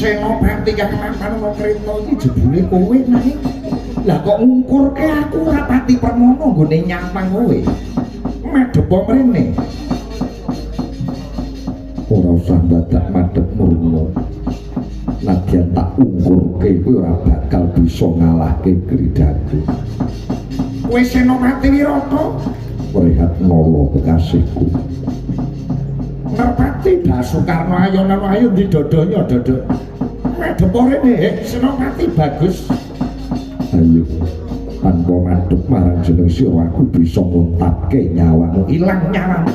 Senopati kang mapan kreta iki jebule kowe nae. Lah kok ngungkurke aku ora pati permono nggone nyampang kowe. Medhepo mrene. Ora usah dadak madhep murno. Nadyan tak ungkurke kowe ora bakal bisa ngalahke Kridatu. Kowe Senopati Wirata, Wrehat Nala kekasihku. Merpati Basukarno ayonan ayo di dodonya dodok. Medhepo rene, Senopati bagus. Ayo tanpa madhep marang jeneng sira aku bisa nguntapke nyawamu ilang nyawamu.